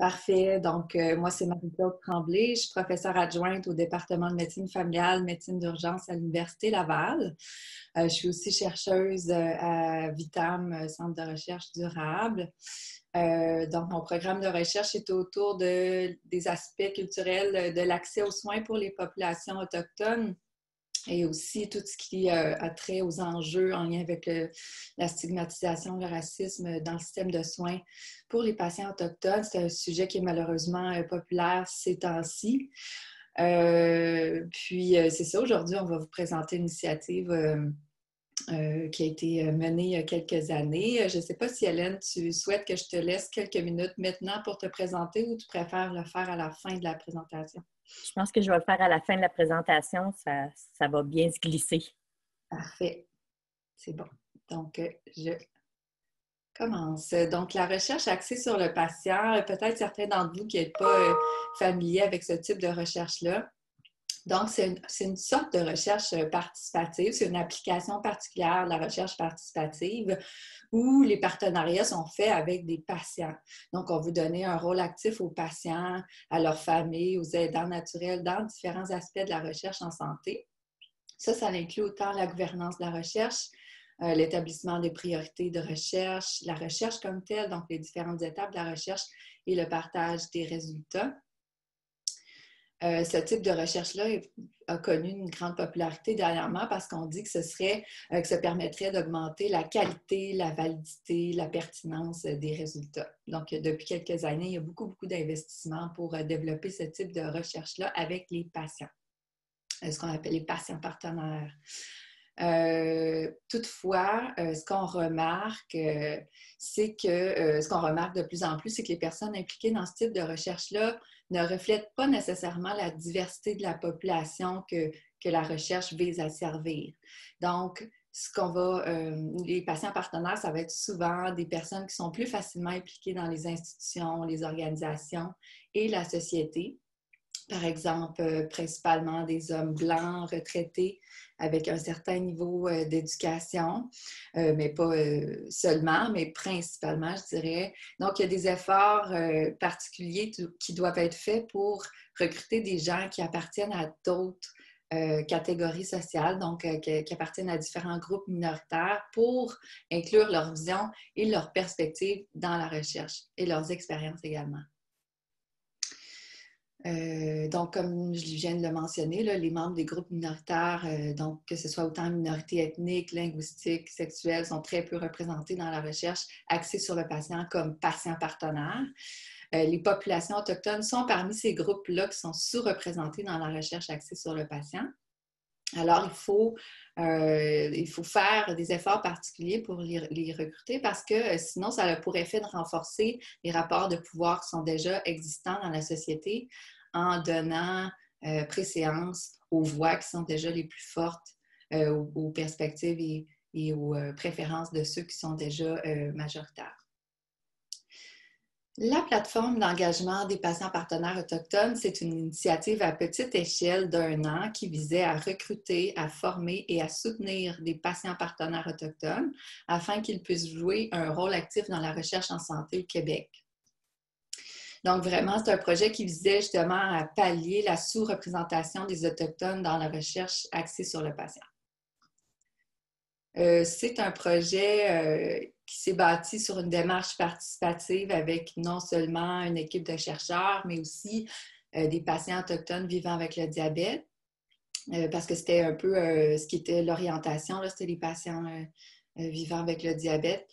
Parfait. Donc, moi, c'est Marie-Claude Tremblay. Je suis professeure adjointe au département de médecine familiale, médecine d'urgence à l'Université Laval. Je suis aussi chercheuse à Vitam, Centre de recherche durable. Donc, mon programme de recherche est autour des aspects culturels de l'accès aux soins pour les populations autochtones et aussi tout ce qui a trait aux enjeux en lien avec la stigmatisation, le racisme dans le système de soins pour les patients autochtones. C'est un sujet qui est malheureusement populaire ces temps-ci. C'est ça, aujourd'hui, on va vous présenter une initiative qui a été menée il y a quelques années. Je ne sais pas si, Hélène, tu souhaites que je te laisse quelques minutes maintenant pour te présenter ou tu préfères le faire à la fin de la présentation? Je pense que je vais le faire à la fin de la présentation. Ça va bien se glisser. Parfait. C'est bon. Donc, je commence. Donc, la recherche axée sur le patient, peut-être certains d'entre vous qui n'êtes pas familiers avec ce type de recherche-là. Donc, c'est une sorte de recherche participative. C'est une application particulière de la recherche participative où les partenariats sont faits avec des patients. Donc, on veut donner un rôle actif aux patients, à leurs familles, aux aidants naturels dans différents aspects de la recherche en santé. Ça inclut autant la gouvernance de la recherche, l'établissement des priorités de recherche, la recherche comme telle, donc les différentes étapes de la recherche et le partage des résultats. Ce type de recherche-là a connu une grande popularité dernièrement parce qu'on dit que que ça permettrait d'augmenter la qualité, la validité, la pertinence des résultats. Donc, depuis quelques années, il y a beaucoup d'investissements pour développer ce type de recherche-là avec les patients, ce qu'on appelle les patients partenaires. Toutefois, ce qu'on remarque, ce qu'on remarque de plus en plus, c'est que les personnes impliquées dans ce type de recherche-là ne reflètent pas nécessairement la diversité de la population que la recherche vise à servir. Donc, les patients partenaires, ça va être souvent des personnes qui sont plus facilement impliquées dans les institutions, les organisations et la société. Par exemple, principalement des hommes blancs retraités avec un certain niveau d'éducation, mais pas seulement, mais principalement, je dirais. Donc, il y a des efforts particuliers qui doivent être faits pour recruter des gens qui appartiennent à d'autres catégories sociales, donc qui appartiennent à différents groupes minoritaires pour inclure leur vision et leurs perspectives dans la recherche et leurs expériences également. Donc, comme je viens de le mentionner, là, les membres des groupes minoritaires, donc que ce soit autant minorités ethniques, linguistiques, sexuelles, sont très peu représentés dans la recherche axée sur le patient comme patient partenaire. Les populations autochtones sont parmi ces groupes-là qui sont sous-représentés dans la recherche axée sur le patient. Alors, il faut faire des efforts particuliers pour les recruter parce que sinon, ça a pour effet de renforcer les rapports de pouvoir qui sont déjà existants dans la société en donnant préséance aux voix qui sont déjà les plus fortes, aux perspectives et aux préférences de ceux qui sont déjà majoritaires. La plateforme d'engagement des patients partenaires autochtones, c'est une initiative à petite échelle d'1 an qui visait à recruter, à former et à soutenir des patients partenaires autochtones afin qu'ils puissent jouer un rôle actif dans la recherche en santé au Québec. Donc, vraiment, c'est un projet qui visait justement à pallier la sous-représentation des Autochtones dans la recherche axée sur le patient. C'est un projet qui s'est bâti sur une démarche participative avec non seulement une équipe de chercheurs, mais aussi des patients autochtones vivant avec le diabète, parce que c'était un peu ce qui était l'orientation, c'était les patients vivant avec le diabète.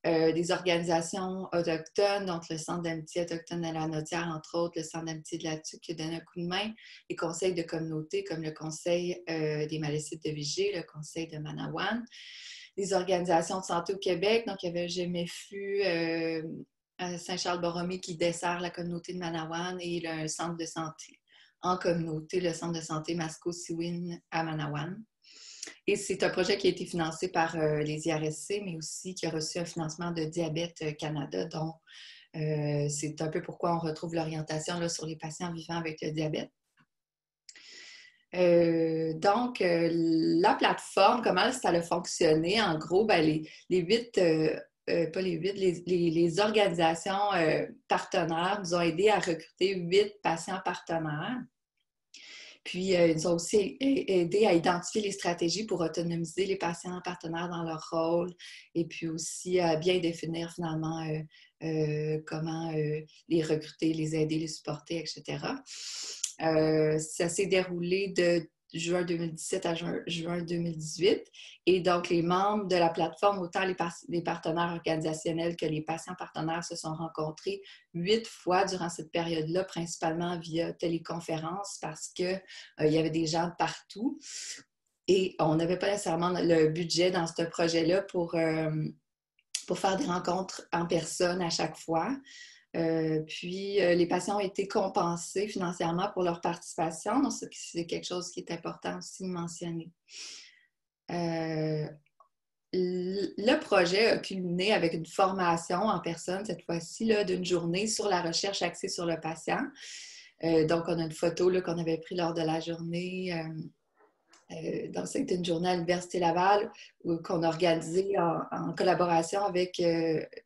Des organisations autochtones, donc le Centre d'amitié autochtone de la Notière, entre autres, le Centre d'amitié de la Tuque qui donne un coup de main, les conseils de communauté comme le Conseil des Malécites de Vigée, le Conseil de Manawan, des organisations de santé au Québec, donc il y avait GMFU à Saint-Charles-Borromée qui dessert la communauté de Manawan et le centre de santé en communauté, le Centre de santé Masco-Siwin à Manawan. Et c'est un projet qui a été financé par les IRSC, mais aussi qui a reçu un financement de Diabète Canada, dont c'est un peu pourquoi on retrouve l'orientation sur les patients vivant avec le diabète. La plateforme, comment ça a fonctionné? En gros, les 8 pas les 8, les organisations partenaires nous ont aidés à recruter 8 patients partenaires. Puis, ils nous ont aussi aidé à identifier les stratégies pour autonomiser les patients partenaires dans leur rôle et puis aussi à bien définir finalement comment les recruter, les aider, les supporter, etc. Ça s'est déroulé de juin 2017 à juin 2018. Et donc, les membres de la plateforme, autant les partenaires organisationnels que les patients partenaires se sont rencontrés 8 fois durant cette période-là, principalement via téléconférence parce qu'il y avait des gens de partout. Et on n'avait pas nécessairement le budget dans ce projet-là pour faire des rencontres en personne à chaque fois. Puis, les patients ont été compensés financièrement pour leur participation. Donc, c'est quelque chose qui est important aussi de mentionner. Le projet a culminé avec une formation en personne, cette fois-ci, d'une journée sur la recherche axée sur le patient. Donc, on a une photo qu'on avait prise lors de la journée. Donc, c'était une journée à l'Université Laval qu'on a organisée en collaboration avec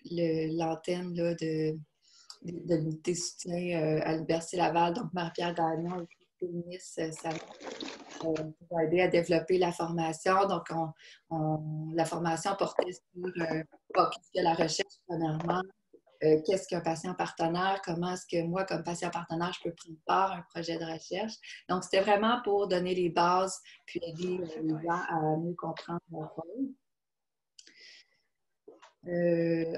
l'antenne de l'unité soutien à l'Université Laval, donc Marie-Pierre Gagnon et Christine ça nous a aidé à développer la formation. Donc, la formation portait sur qu'est-ce que la recherche, premièrement, qu'est-ce qu'un patient partenaire, comment est-ce que moi, comme patient partenaire, je peux prendre part à un projet de recherche. Donc, c'était vraiment pour donner les bases puis aider les gens à mieux comprendre leur rôle.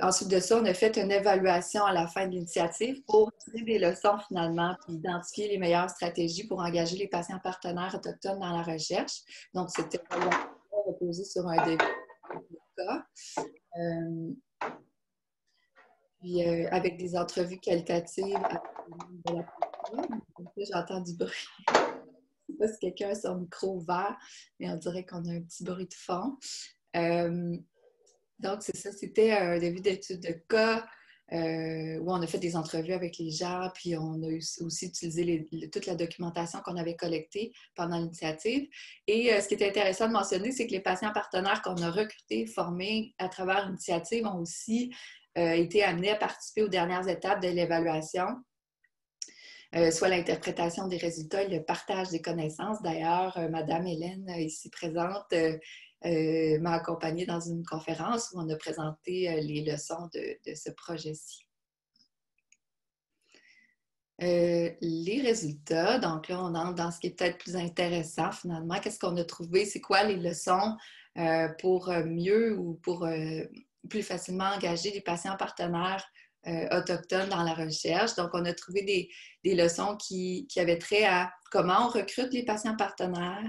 Ensuite de ça, on a fait une évaluation à la fin de l'initiative pour tirer des leçons finalement, puis identifier les meilleures stratégies pour engager les patients partenaires autochtones dans la recherche. Donc, c'était reposé sur un devis de cas. Puis avec des entrevues qualitatives avec les membres de la plateforme. J'entends du bruit. Je ne sais pas si quelqu'un a son micro ouvert, mais on dirait qu'on a un petit bruit de fond. Donc, c'est ça, c'était un début d'étude de cas où on a fait des entrevues avec les gens, puis on a aussi utilisé toute la documentation qu'on avait collectée pendant l'initiative. Et ce qui est intéressant de mentionner, c'est que les patients partenaires qu'on a recrutés, formés à travers l'initiative ont aussi été amenés à participer aux dernières étapes de l'évaluation. Soit l'interprétation des résultats et le partage des connaissances. D'ailleurs, Madame Hélène, ici présente, m'a accompagnée dans une conférence où on a présenté les leçons de ce projet-ci. Les résultats, donc là, on entre dans ce qui est peut-être plus intéressant finalement. Qu'est-ce qu'on a trouvé? C'est quoi les leçons pour mieux ou pour plus facilement engager les patients partenaires autochtones dans la recherche? Donc, on a trouvé des leçons qui avaient trait à comment on recrute les patients partenaires.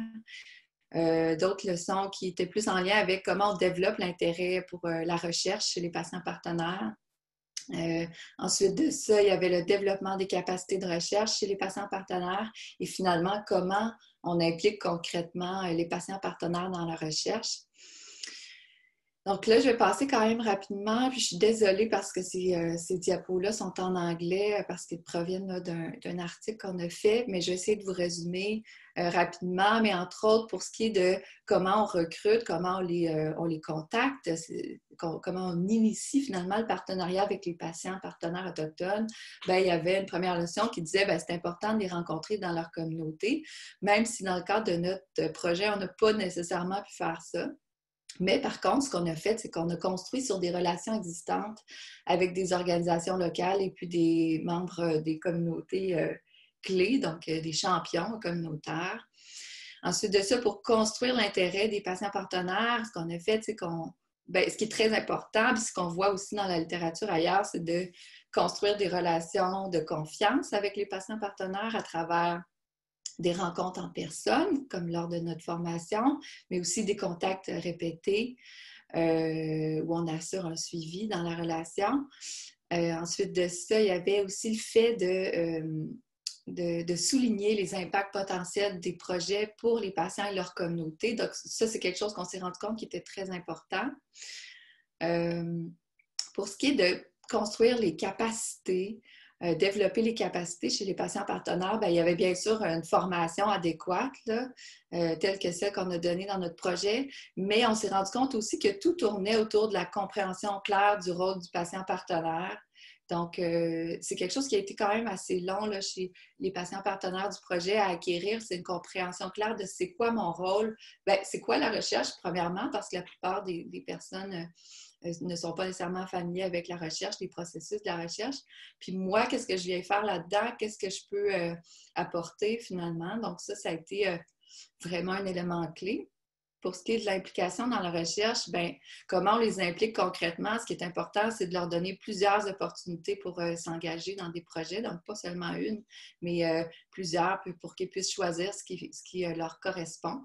D'autres leçons qui étaient plus en lien avec comment on développe l'intérêt pour la recherche chez les patients partenaires. Ensuite de ça, il y avait le développement des capacités de recherche chez les patients partenaires et finalement, comment on implique concrètement les patients partenaires dans la recherche. Donc là, je vais passer quand même rapidement, puis je suis désolée parce que ces diapos-là sont en anglais parce qu'ils proviennent d'un article qu'on a fait, mais je vais essayer de vous résumer rapidement, mais entre autres pour ce qui est de comment on recrute, comment on les contacte, comment on initie finalement le partenariat avec les patients partenaires autochtones. Bien, il y avait une première leçon qui disait que c'est important de les rencontrer dans leur communauté, même si dans le cadre de notre projet, on n'a pas nécessairement pu faire ça. Mais par contre, ce qu'on a fait, c'est qu'on a construit sur des relations existantes avec des organisations locales et puis des membres des communautés clés, donc des champions communautaires. Ensuite de ça, pour construire l'intérêt des patients partenaires, ce qu'on a fait, c'est ce qui est très important, puis ce qu'on voit aussi dans la littérature ailleurs, c'est de construire des relations de confiance avec les patients partenaires à travers des rencontres en personne, comme lors de notre formation, mais aussi des contacts répétés où on assure un suivi dans la relation. Ensuite de ça, il y avait aussi le fait de souligner les impacts potentiels des projets pour les patients et leur communauté. Donc, ça, c'est quelque chose qu'on s'est rendu compte qui était très important. Pour ce qui est de construire les capacités, développer les capacités chez les patients partenaires, bien, il y avait bien sûr une formation adéquate, là, telle que celle qu'on a donnée dans notre projet, mais on s'est rendu compte aussi que tout tournait autour de la compréhension claire du rôle du patient partenaire. Donc, c'est quelque chose qui a été quand même assez long là, chez les patients partenaires du projet à acquérir. C'est une compréhension claire de c'est quoi mon rôle. Bien, c'est quoi la recherche, premièrement, parce que la plupart des personnes ne sont pas nécessairement familiers avec la recherche, les processus de la recherche. Puis moi, qu'est-ce que je viens faire là-dedans? Qu'est-ce que je peux apporter finalement? Donc ça a été vraiment un élément clé. Pour ce qui est de l'implication dans la recherche, bien, comment on les implique concrètement? Ce qui est important, c'est de leur donner plusieurs opportunités pour s'engager dans des projets, donc pas seulement une, mais plusieurs pour qu'ils puissent choisir ce qui leur correspond.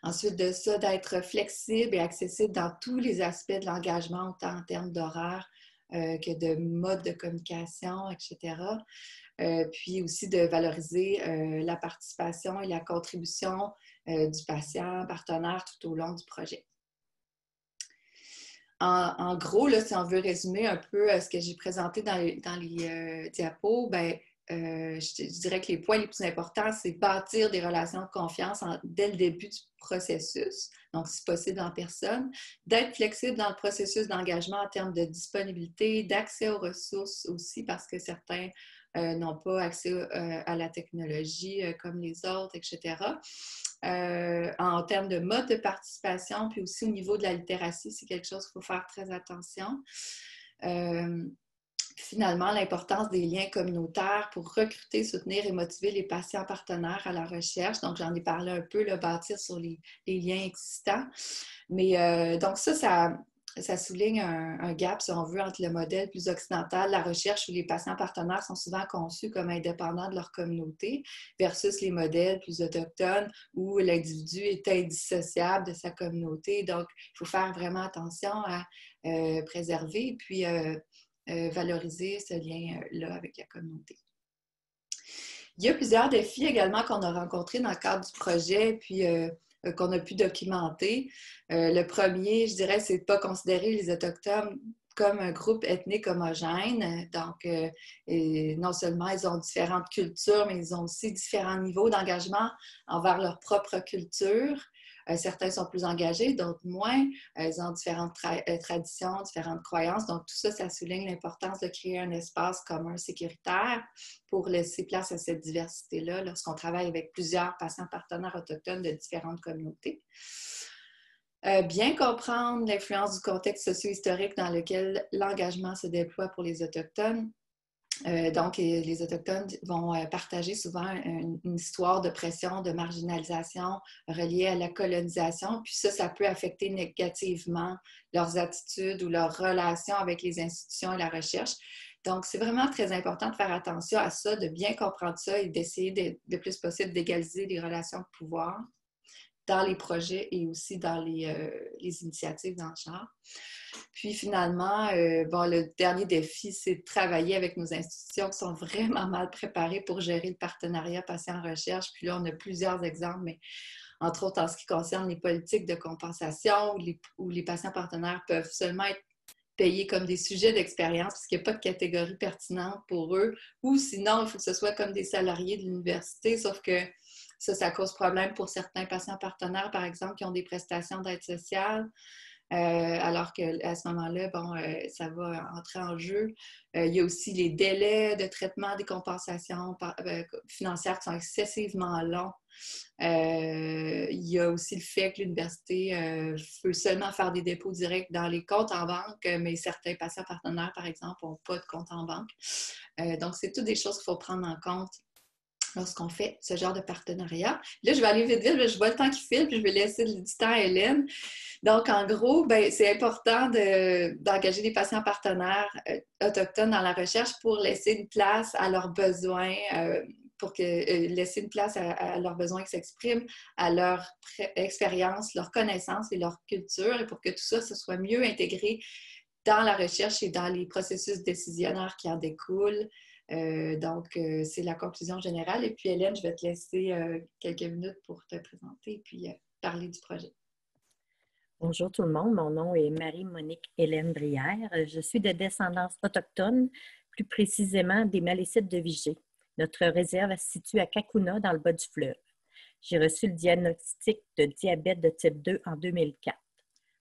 Ensuite de ça, d'être flexible et accessible dans tous les aspects de l'engagement, autant en termes d'horaire que de mode de communication, etc. Puis aussi de valoriser la participation et la contribution du patient, partenaire tout au long du projet. En gros, là, si on veut résumer un peu ce que j'ai présenté dans les diapos, ben, je dirais que les points les plus importants, c'est bâtir des relations de confiance dès le début du processus, donc si possible en personne, d'être flexible dans le processus d'engagement en termes de disponibilité, d'accès aux ressources aussi, parce que certains n'ont pas accès à la technologie comme les autres, etc. En termes de mode de participation, puis aussi au niveau de la littératie, c'est quelque chose qu'il faut faire très attention. Finalement, l'importance des liens communautaires pour recruter, soutenir et motiver les patients partenaires à la recherche. Donc, j'en ai parlé un peu, là, bâtir sur les liens existants. Mais donc ça souligne un gap, si on veut, entre le modèle plus occidental, la recherche où les patients partenaires sont souvent conçus comme indépendants de leur communauté, versus les modèles plus autochtones où l'individu est indissociable de sa communauté. Donc, il faut faire vraiment attention à préserver et puis valoriser ce lien-là avec la communauté. Il y a plusieurs défis également qu'on a rencontrés dans le cadre du projet, puis qu'on a pu documenter. Le premier, je dirais, c'est de ne pas considérer les Autochtones comme un groupe ethnique homogène. Donc, non seulement ils ont différentes cultures, mais ils ont aussi différents niveaux d'engagement envers leur propre culture. Certains sont plus engagés, d'autres moins. Ils ont différentes traditions, différentes croyances. Donc, tout ça, ça souligne l'importance de créer un espace commun sécuritaire pour laisser place à cette diversité-là lorsqu'on travaille avec plusieurs patients partenaires autochtones de différentes communautés. Bien comprendre l'influence du contexte socio-historique dans lequel l'engagement se déploie pour les Autochtones. Donc, les Autochtones vont partager souvent une histoire de pression, de marginalisation reliée à la colonisation. Puis ça peut affecter négativement leurs attitudes ou leurs relations avec les institutions et la recherche. Donc, c'est vraiment très important de faire attention à ça, de bien comprendre ça et d'essayer le plus possible d'égaliser les relations de pouvoir dans les projets et aussi dans les initiatives dans le genre. Puis finalement, le dernier défi, c'est de travailler avec nos institutions qui sont vraiment mal préparées pour gérer le partenariat patient-recherche. Puis là, on a plusieurs exemples, mais entre autres en ce qui concerne les politiques de compensation où les patients partenaires peuvent seulement être payés comme des sujets d'expérience parce qu'il n'y a pas de catégorie pertinente pour eux. Ou sinon, il faut que ce soit comme des salariés de l'université, sauf que ça cause problème pour certains patients partenaires, par exemple, qui ont des prestations d'aide sociale. Alors qu'à ce moment-là, ça va entrer en jeu. Il y a aussi les délais de traitement des compensations financières qui sont excessivement longs. Il y a aussi le fait que l'université peut seulement faire des dépôts directs dans les comptes en banque, mais certains patients partenaires, par exemple, n'ont pas de compte en banque. Donc, c'est toutes des choses qu'il faut prendre en compte lorsqu'on fait ce genre de partenariat. Là, je vais aller vite, je vois le temps qui file, puis je vais laisser du temps à Hélène. Donc, en gros, c'est important d'engager des patients partenaires autochtones dans la recherche pour laisser une place à leurs besoins, laisser une place à leurs besoins qui s'expriment, à leur expérience, leur connaissance et leur culture, et pour que tout ça soit mieux intégré dans la recherche et dans les processus décisionnaires qui en découlent. Donc, c'est la conclusion générale. Et puis, Hélène, je vais te laisser quelques minutes pour te présenter et puis parler du projet. Bonjour tout le monde, mon nom est Marie-Monique Hélène Brière. Je suis de descendance autochtone. plus précisément des malécites de Vigée. Notre réserve se situe à Kakuna, dans le bas du fleuve. J'ai reçu le diagnostic de diabète de type 2 en 2004.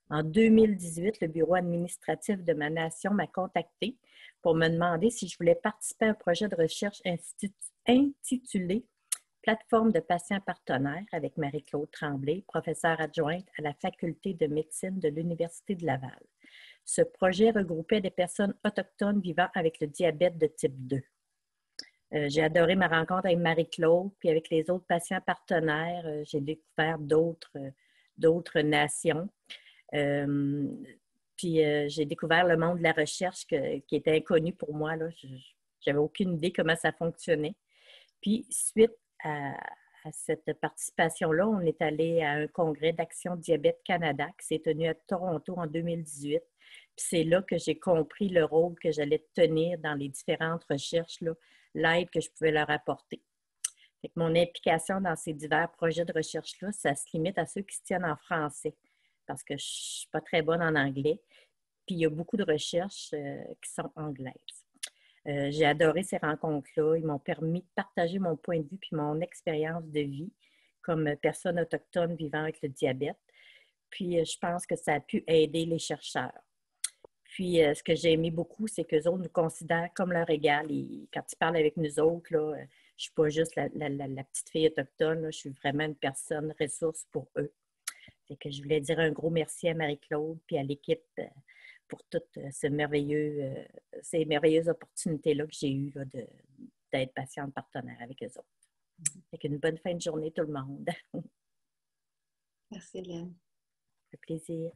En 2018, le bureau administratif de ma nation m'a contacté pour me demander si je voulais participer à un projet de recherche intitulé Plateforme de patients partenaires avec Marie-Claude Tremblay, professeure adjointe à la Faculté de médecine de l'Université de Laval. Ce projet regroupait des personnes autochtones vivant avec le diabète de type 2. J'ai adoré ma rencontre avec Marie-Claude, puis avec les autres patients partenaires, j'ai découvert d'autres nations. Puis j'ai découvert le monde de la recherche qui était inconnu pour moi. Je n'avais aucune idée comment ça fonctionnait. Puis suite à cette participation-là, on est allé à un congrès d'Action Diabète Canada qui s'est tenu à Toronto en 2018. Puis c'est là que j'ai compris le rôle que j'allais tenir dans les différentes recherches, l'aide que je pouvais leur apporter. Fait que mon implication dans ces divers projets de recherche-là, ça se limite à ceux qui se tiennent en français parce que je ne suis pas très bonne en anglais. Puis il y a beaucoup de recherches qui sont anglaises. J'ai adoré ces rencontres-là. Ils m'ont permis de partager mon point de vue puis mon expérience de vie comme personne autochtone vivant avec le diabète. Puis, je pense que ça a pu aider les chercheurs. Puis, ce que j'ai aimé beaucoup, c'est qu'eux autres nous considèrent comme leur égal. Et quand ils parlent avec nous autres, là, je ne suis pas juste la petite fille autochtone, là, je suis vraiment une personne ressource pour eux. Fait que je voulais dire un gros merci à Marie-Claude puis à l'équipe pour toutes ces merveilleuses opportunités-là que j'ai eues d'être patiente partenaire avec eux autres. Fait qu'une bonne fin de journée tout le monde. Merci Hélène. Ça fait plaisir.